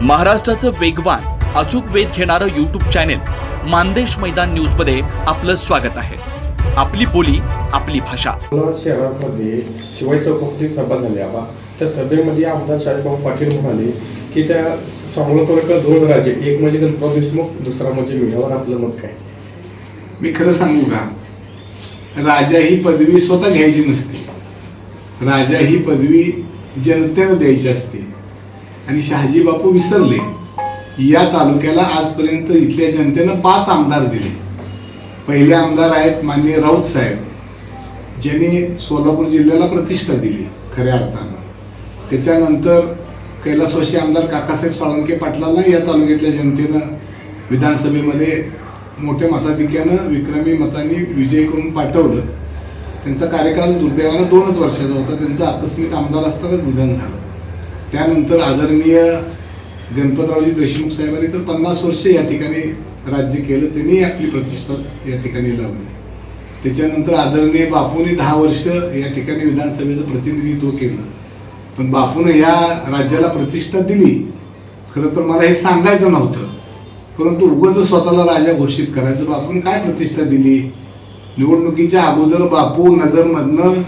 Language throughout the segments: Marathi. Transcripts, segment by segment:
महाराष्ट्राचं वेगवान अचूक वेध घेणारं यूट्यूब चॅनेल मानदेश मैदान न्यूजमध्ये आपलं स्वागत आहे. आपली बोली आपली भाषा. शहरामध्ये शिवाय चौकात सभा झाली आबा. त्या सभेमध्ये आमदार शाहजीभाऊ पाटील म्हणाले की त्या सांगोला तालुक्यात दोन राजे, एक म्हणजे गणपतराव देशमुख, दुसरा म्हणजे मी. यावर आपलं मत काय? मी खरं सांगू का, राजा ही पदवी स्वतः घ्यायची नसते. राजा ही पदवी जनतेनं द्यायची असते. आणि शहाजी बापू विसरले. या तालुक्याला आजपर्यंत इथल्या जनतेनं 5 आमदार दिले. पहिले आमदार आहेत माननीय राऊत साहेब, ज्यांनी सोलापूर जिल्ह्याला प्रतिष्ठा दिली खऱ्या अर्थानं. त्याच्यानंतर कैलासवासी आमदार काकासाहेब साळुंखे पाटलांना या तालुक्यातल्या जनतेनं विधानसभेमध्ये मोठ्या मताधिक्यानं विक्रमी मतांनी विजय करून पाठवलं. त्यांचा कार्यकाल दुर्दैवानं 2च वर्षाचा होता. त्यांचं आकस्मिक आमदार असतानाच निधन झालं. त्यानंतर आदरणीय गणपतरावजी देशमुख साहेबांनी तर 50 वर्ष या ठिकाणी राज्य केलं. त्यांनी आपली प्रतिष्ठा या ठिकाणी लावली. त्याच्यानंतर आदरणीय बापूंनी 10 वर्ष या ठिकाणी विधानसभेचं प्रतिनिधित्व केलं. पण बापून या राज्याला प्रतिष्ठा दिली. खरं तर मला हे सांगायचं नव्हतं, परंतु उगाच स्वतःला राजा घोषित करायचं. बापून काय प्रतिष्ठा दिली? निवडणुकीच्या अगोदर बापू नगरमधनं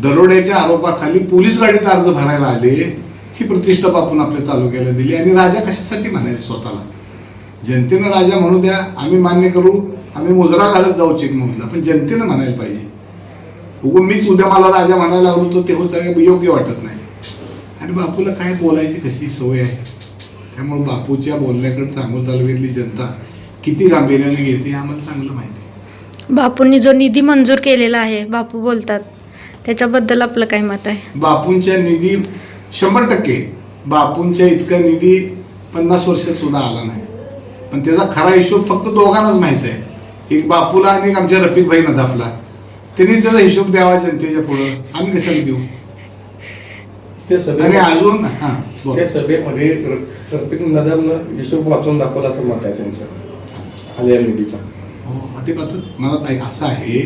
दरोड्याच्या आरोपाखाली पोलीस गाडीत अर्ज भरायला आले. ही प्रतिष्ठा बापून आपल्या तालुक्याला दिली. आणि राजा कशासाठी म्हणायचे स्वतःला? जनतेनं राजा म्हणू द्या, आम्ही मान्य करू, आम्ही मुजरा घालत जाऊ चिकमोहनला, पण जनतेनं म्हणायला पाहिजे. उगून मीच उद्या मला राजा म्हणायला लागलो तर ते योग्य वाटत नाही. आणि बापूला काय बोलायची कशी सवय आहे. त्यामुळे बापूच्या बोलण्याकडे सांगोला तालुक्यातली जनता किती गांभीर्याने घेते आम्हाला चांगलं माहिती आहे. बापूंनी जो निधी मंजूर केलेला आहे, बापू बोलतात, त्याच्याबद्दल आपलं काय मत आहे? बापूंच्या निधी 100%, बापूंच्या इतका निधी 50 वर्षात सुद्धा आला नाही. पण त्याचा खरा हिशोब फक्त दोघांनाच माहित आहे. एक बापूला आणि एक आमच्या रफिक भाई नदाफला. त्यांनी त्याचा हिशोब द्यावा जनतेच्या पुढे. आम्ही कशाला देऊ? आणि अजून त्या सभेमध्ये रफिक नदाफनं हिशोब वाचून दाखवला असं मत आहे त्यांचं आलेल्या निधीचा. ते मला असं आहे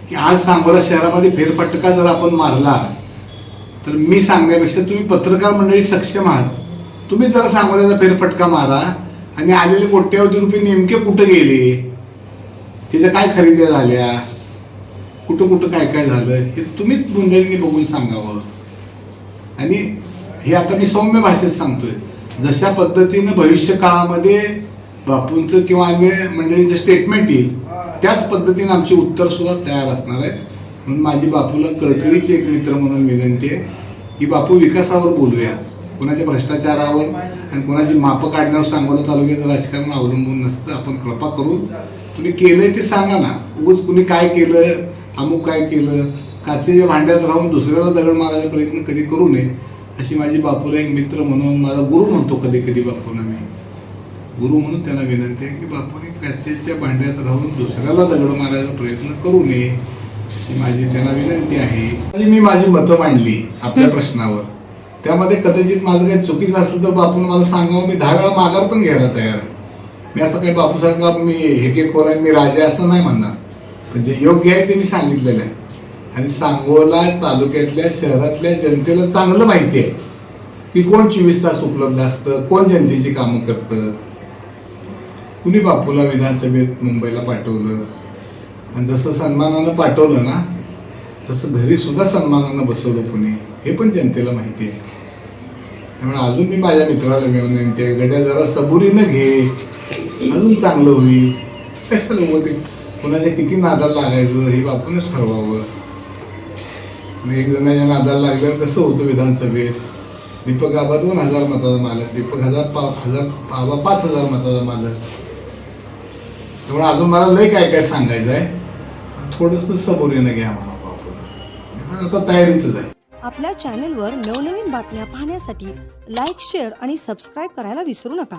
की आज सांगोला शहरामध्ये फेरफटका जर आपण मारला तर मी सांगण्यापेक्षा तुम्ही पत्रकार मंडळी सक्षम आहात. तुम्ही जरा सांगोल्याचा फेरफटका मारा आणि आलेले कोट्यावधी रुपये नेमके कुठे गेले, त्याच्या काय खरेद्या झाल्या, कुठं कुठं काय काय झालं, हे तुम्हीच मंडळींनी बघून सांगावं. आणि हे आता मी सौम्य भाषेत सांगतोय. जशा पद्धतीनं भविष्य काळामध्ये बापूंचं किंवा अन्य मंडळींचं स्टेटमेंट येईल त्याच पद्धतीने आमची उत्तर सुद्धा तयार असणार आहेत. म्हणून माझी बापूला कळकळीची एक मित्र म्हणून विनंती आहे की बापू विकासावर बोलूया, कोणाच्या भ्रष्टाचारावर आणि कोणाची मापं काढण्यावर सांगोला तालुक्याचं राजकारण अवलंबून नसतं. आपण कृपा करून तुम्ही केलंय ते सांगा ना. उगाच कुणी काय केलं, अमुक काय केलं, काचेच्या भांड्यात राहून दुसऱ्याला दगड मारायचा प्रयत्न कधी करू नये अशी माझी बापूला एक मित्र म्हणून, माझा गुरु म्हणतो कधी कधी बापूंना मी, गुरु म्हणून त्यांना विनंती आहे की बापूने काचेच्या भांड्यात राहून दुसऱ्याला दगड मारायचा प्रयत्न करू नये अशी माझी त्यांना विनंती आहे. मी माझी मतं मांडली आपल्या प्रश्नावर. त्यामध्ये कदाचित माझं काही चुकीचं असलं तर बापून मला सांगावं. मी 10 वेळा माघार पण घ्यायला तयार आहे. मी असं काही बापूसारखा मी हे कोर आहे, मी राजा असं नाही म्हणणार. पण जे योग्य आहे ते मी सांगितलेलं आहे. आणि सांगोला तालुक्यातल्या शहरातल्या जनतेला चांगलं माहिती आहे की कोण 24 तास उपलब्ध असतं, कोण जनतेची कामं करतं. कुणी बापूला विधानसभेत मुंबईला पाठवलं आणि जसं सन्मानानं पाठवलं ना तसं घरी सुद्धा सन्मानानं बसवलं कुणी, हे पण जनतेला माहिती आहे. त्यामुळे अजून मी माझ्या मित्राला विनंती आहे, गड्या जरा सबुरीनं घे, अजून चांगलं होईल. कशाला होते कोणाच्या किती नादाला लागायचं हे बापूनच ठरवावं. एक जणांच्या नादाला लागल्यावर कसं होतं विधानसभेत. दीपक आबा 2000 मताचा मालक, दीपक आबा 5000 मताचा मालक. त्यामुळे अजून मला लय काय काय सांगायचं आहे. थोडंसं सबुरीनं घ्या म्हणा बापूला. आता तयारीतच आहे. आपल्या चॅनेलवर नवनवीन बातम्या पाहण्यासाठी लाईक, शेअर आणि सबस्क्राईब करायला विसरू नका.